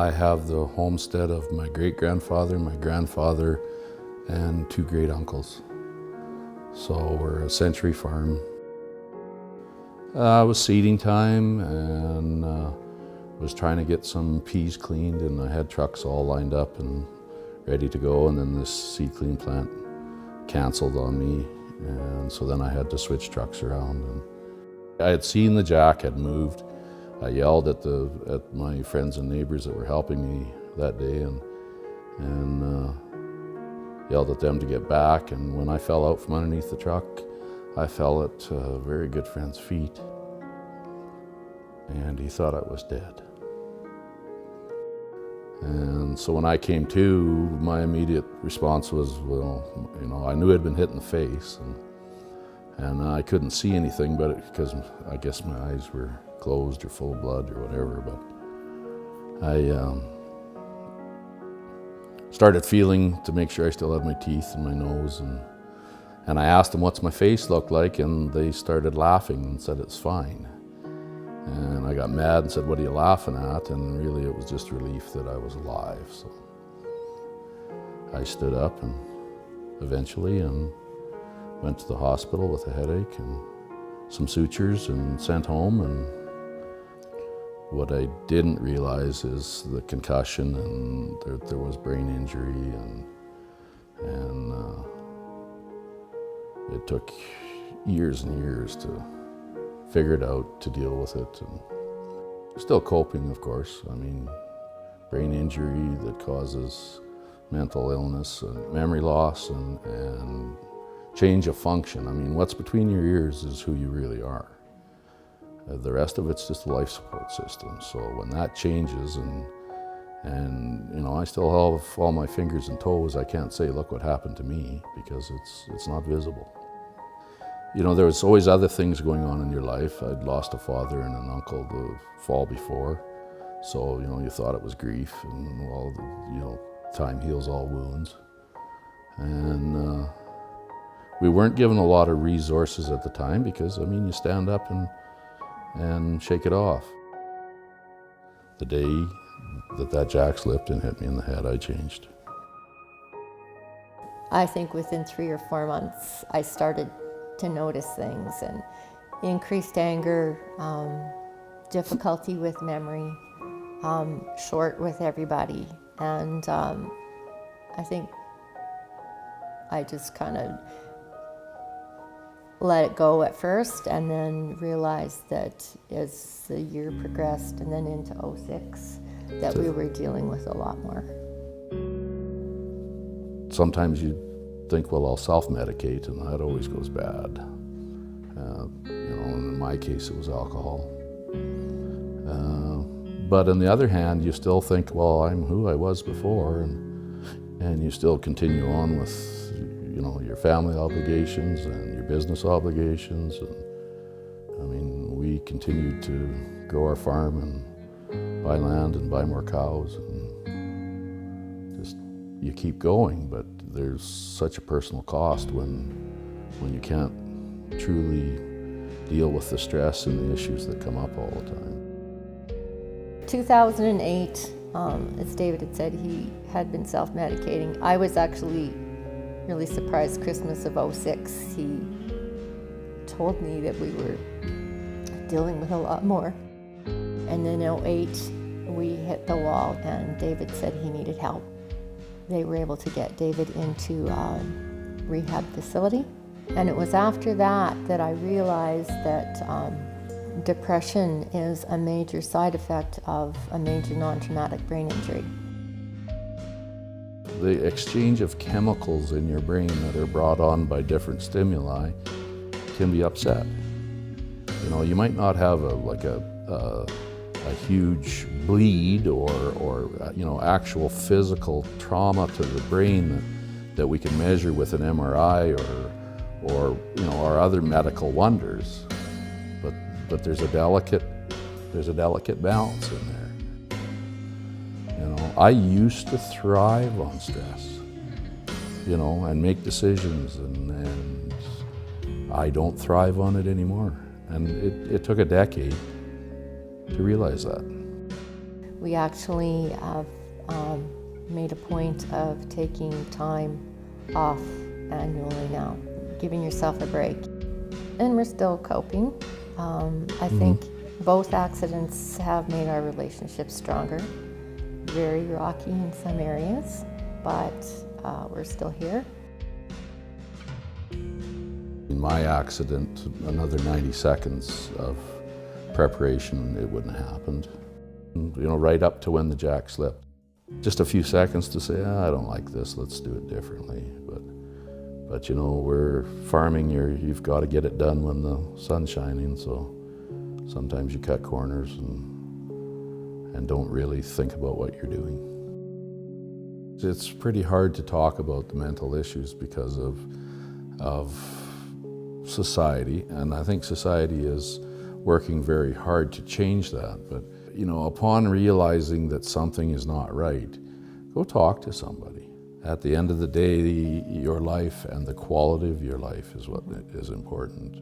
I have the homestead of my great-grandfather, my grandfather, and 2 great-uncles. So we're a century farm. It was seeding time, and was trying to get some peas cleaned, and I had trucks all lined up and ready to go, and then this seed clean plant canceled on me, and so then I had to switch trucks around. And I had seen the jack had moved. I yelled at my friends and neighbors that were helping me that day, and yelled at them to get back. And when I fell out from underneath the truck, I fell at a very good friend's feet, and he thought I was dead. And so when I came to, my immediate response was, well, I knew I'd been hit in the face, and I couldn't see anything, but because I guess my eyes were closed or full of blood or whatever, but I started feeling to make sure I still had my teeth in my nose, and I asked them what's my face look like, and they started laughing and said it's fine. And I got mad and said, what are you laughing at? And really it was just relief that I was alive. So I stood up and eventually went to the hospital with a headache and some sutures and sent home. And what I didn't realize is the concussion, and there was brain injury, and it took years and years to figure it out, to deal with it. And still coping, of course. I mean, brain injury that causes mental illness and memory loss and change of function. I mean, what's between your ears is who you really are. The rest of it's just a life support system. So when that changes, and I still have all my fingers and toes, I can't say, look what happened to me, because it's not visible. There was always other things going on in your life. I'd lost a father and an uncle the fall before. So, you thought it was grief, and well, time heals all wounds. And we weren't given a lot of resources at the time, because, you stand up and shake it off. The day that jack slipped and hit me in the head, I changed. I think within 3 or 4 months, I started to notice things, and increased anger, difficulty with memory, short with everybody. And I think I just kind of let it go at first, and then realized that as the year progressed, and then into 2006, that we were dealing with a lot more. Sometimes you think, well, I'll self-medicate, and that always goes bad. In my case, it was alcohol. But on the other hand, you still think, well, I'm who I was before, and you still continue on with your family obligations and your business obligations. And we continued to grow our farm and buy land and buy more cows, and just you keep going. But there's such a personal cost when you can't truly deal with the stress and the issues that come up all the time. 2008, as David had said, he had been self-medicating. I was actually really surprised. Christmas of 2006, he told me that we were dealing with a lot more. And then in 2008, we hit the wall, and David said he needed help. They were able to get David into a rehab facility. And it was after that I realized that depression is a major side effect of a major non-traumatic brain injury. The exchange of chemicals in your brain that are brought on by different stimuli can be upset. You might not have a huge bleed or actual physical trauma to the brain that we can measure with an MRI or our other medical wonders, but there's a delicate balance in there. I used to thrive on stress, and make decisions, and I don't thrive on it anymore. And it took a decade to realize that. We actually have made a point of taking time off annually now, giving yourself a break. And we're still coping. I think both accidents have made our relationship stronger. Very rocky in some areas, but we're still here. In my accident, another 90 seconds of preparation, it wouldn't have happened. You know, right up to when the jack slipped. Just a few seconds to say, I don't like this, let's do it differently. But you know, we're farming, you've got to get it done when the sun's shining, so sometimes you cut corners and don't really think about what you're doing. It's pretty hard to talk about the mental issues because of society, and I think society is working very hard to change that. But you know, upon realizing that something is not right, go talk to somebody. At the end of the day, your life and the quality of your life is what is important.